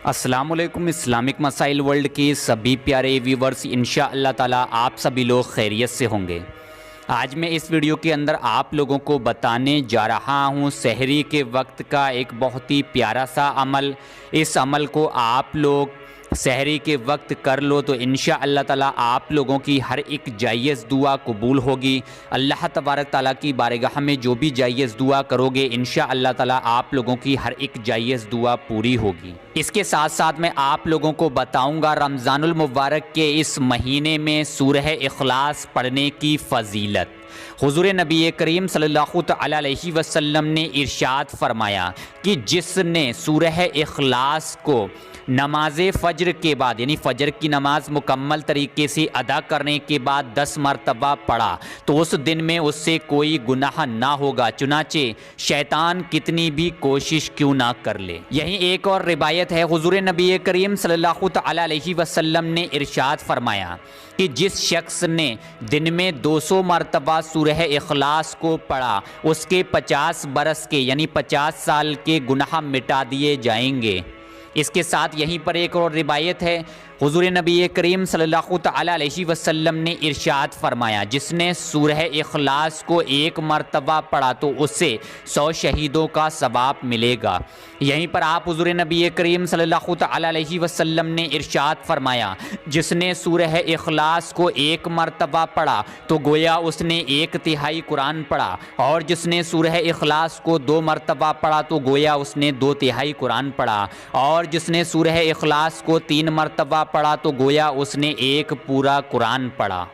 अस्सलामुअलैकुम। इस्लामिक मसाइल वर्ल्ड के सभी प्यारे व्यूवर्स, इंशाअल्लाह ताला आप सभी लोग खैरियत से होंगे। आज मैं इस वीडियो के अंदर आप लोगों को बताने जा रहा हूँ सहरी के वक्त का एक बहुत ही प्यारा सा अमल। इस अमल को आप लोग सहरी के वक्त कर लो तो इंशाअल्लाह ताला आप लोगों की हर एक जायज़ दुआ कबूल होगी। अल्लाह तबारक ताला की बारगाह में जो भी जायज़ दुआ करोगे इंशाअल्लाह ताला आप लोगों की हर एक जायज़ दुआ पूरी होगी। इसके साथ साथ मैं आप लोगों को बताऊंगा रमज़ानुल मुबारक के इस महीने में सूरह इखलास पढ़ने की फ़जीलत। हुज़ूर नबी करीम सल्लल्लाहु अलैहि वसल्लम ने इरशाद फरमाया कि जिसने सूरह इखलास को नमाज फ़जर के बाद यानी फ़जर की नमाज मुकम्मल तरीके से अदा करने के बाद 10 मरतबा पढ़ा तो उस दिन में उससे कोई गुनाह ना होगा, चुनाचे शैतान कितनी भी कोशिश क्यों ना कर ले। यही एक और रिवायत है, हुज़ूर नबी करीम सल्लल्लाहु अलैहि वसल्लम ने इरशाद फरमाया कि जिस शख्स ने दिन में 200 मरतबा सूरह इखलास को पढ़ा उसके 50 बरस के यानी 50 साल के गुनाह मिटा दिए जाएंगे। इसके साथ यहीं पर एक और रिवायत है, हुज़ूर नबी करीम सल्लल्लाहु अलैहि वसल्लम ने इरशाद फरमाया जिसने सूरह इखलास को 1 मरतबा पढ़ा तो उससे 100 शहीदों का सवाब मिलेगा। यहीं पर आप हुज़ूर नबी करीम सल्लल्लाहु अलैहि वसल्लम ने इरशाद फरमाया जिसने सूरह इखलास को 1 मरतबा पढ़ा तो गोया उसने 1/3 कुरान पढ़ा, और जिसने सूरह इखलास को 2 मरतबा पढ़ा तो गोया उसने 2/3 कुरान पढ़ा, और जिसने सूरह इखलास को 3 मरतबा पढ़ा तो गोया उसने 1 पूरा कुरान पढ़ा,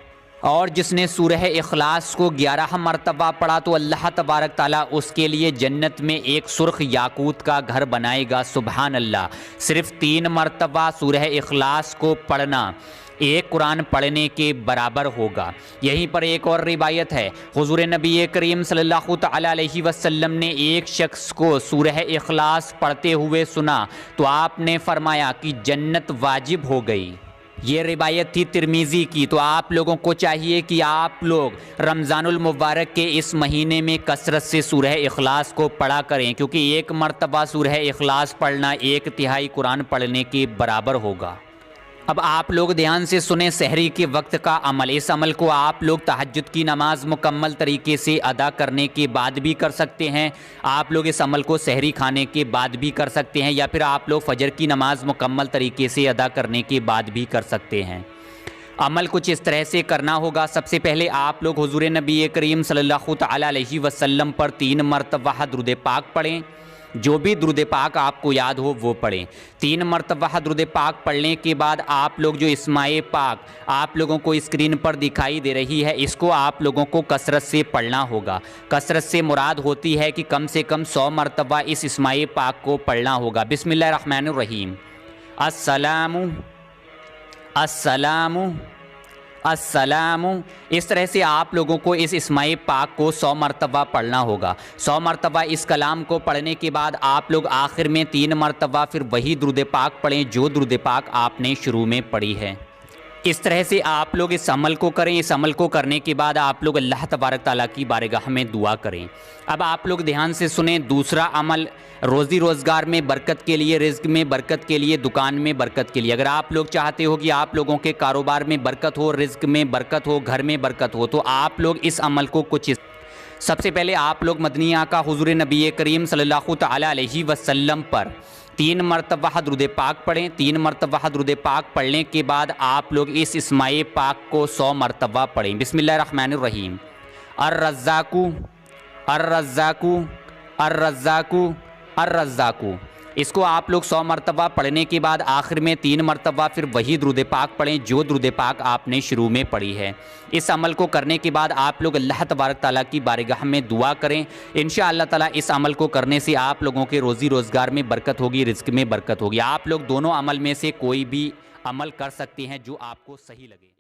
और जिसने सूरह इखलास को 11 मरतबा पढ़ा तो अल्लाह तबारक ताला उसके लिए जन्नत में एक सुर्ख याकूत का घर बनाएगा। सुबहान अल्लाह। सिर्फ 3 मरतबा सूरह इखलास को पढ़ना 1 कुरान पढ़ने के बराबर होगा। यहीं पर एक और रिवायत है, हुज़ूर नबी करीम सल्लल्लाहु अलैहि वसल्लम ने एक शख्स को सूरह इखलास पढ़ते हुए सुना तो आपने फरमाया कि जन्नत वाजिब हो गई। ये रिवायत थी तिरमिज़ी की। तो आप लोगों को चाहिए कि आप लोग रमज़ानुल मुबारक के इस महीने में कसरत से सूरह इखलास को पढ़ा करें, क्योंकि 1 मरतबा सूरह इखलास पढ़ना 1/3 कुरान पढ़ने के बराबर होगा। अब आप लोग ध्यान से सुने सहरी के वक्त का अमल। इस अमल को आप लोग तहज्जुद की नमाज मुकम्मल तरीके से अदा करने के बाद भी कर सकते हैं। आप लोग इस अमल को सहरी खाने के बाद भी कर सकते हैं, या फिर आप लोग फजर की नमाज मुकम्मल तरीके से अदा करने के बाद भी कर सकते हैं। अमल कुछ इस तरह से करना होगा। सबसे पहले आप लोग हुज़ूर नबी करीम सल्लल्लाहु अलैहि वसल्लम पर 3 मरतबा दुरूद पाक पढ़ें। जो भी दुरूद पाक आपको याद हो वो पढ़ें। 3 मरतबा दुरूद पाक पढ़ने के बाद आप लोग जो इस्माए पाक आप लोगों को स्क्रीन पर दिखाई दे रही है इसको आप लोगों को कसरत से पढ़ना होगा। कसरत से मुराद होती है कि कम से कम 100 मरतबा इस इस्माए पाक को पढ़ना होगा। बिस्मिल्लाहिर्रहमानिर्रहीम। अस्सलामु अस्सलामु अस्सलामु। इस तरह से आप लोगों को इस इस्माए पाक को 100 मरतबा पढ़ना होगा। 100 मरतबा इस कलाम को पढ़ने के बाद आप लोग आखिर में 3 मरतबा फिर वही दुरूद पाक पढ़ें जो दुरूद पाक आपने शुरू में पढ़ी है। इस तरह से आप लोग इस अमल को करें। इस अमल को करने के बाद आप लोग अल्लाह तबारक ताला की बारगाह में दुआ करें। अब आप लोग ध्यान से सुने दूसरा अमल, रोज़ी रोज़गार में बरकत के लिए, रिज़्क में बरकत के लिए, दुकान में बरकत के लिए। अगर आप लोग चाहते हो कि आप लोगों के कारोबार में बरकत हो, रिज़्क में बरकत हो, घर में बरकत हो, तो आप लोग इस अमल को कुछ सबसे पहले आप लोग मदनी आका हुज़ूर नबी करीम सल्लल्लाहु अलैहि वसल्लम पर 3 मरतबा दुरूद पाक पढ़ें। 3 मरतबा दुरूद पाक पढ़ने के बाद आप लोग इस इस्माए पाक को 100 मरतबा पढ़ें। बिस्मिल्लाहिर्रहमानिर्रहीम। अर्रज़्ज़ाक़ु अर्रज़्ज़ाक़ु अर्रज़्ज़ाक़ु अर्रज़्ज़ाक़ु। इसको आप लोग 100 मरतबा पढ़ने के बाद आखिर में 3 मरतबा फिर वही दुरूद पाक पढ़ें जो दुरूद पाक आपने शुरू में पढ़ी है। इस अमल को करने के बाद आप लोग अल्लाह तबारक ताला की बारगाह में दुआ करें। इंशाअल्लाह ताला इस अमल को करने से आप लोगों के रोज़ी रोज़गार में बरकत होगी, रिज़्क में बरकत होगी। आप लोग दोनों अमल में से कोई भी अमल कर सकते हैं जो आपको सही लगे।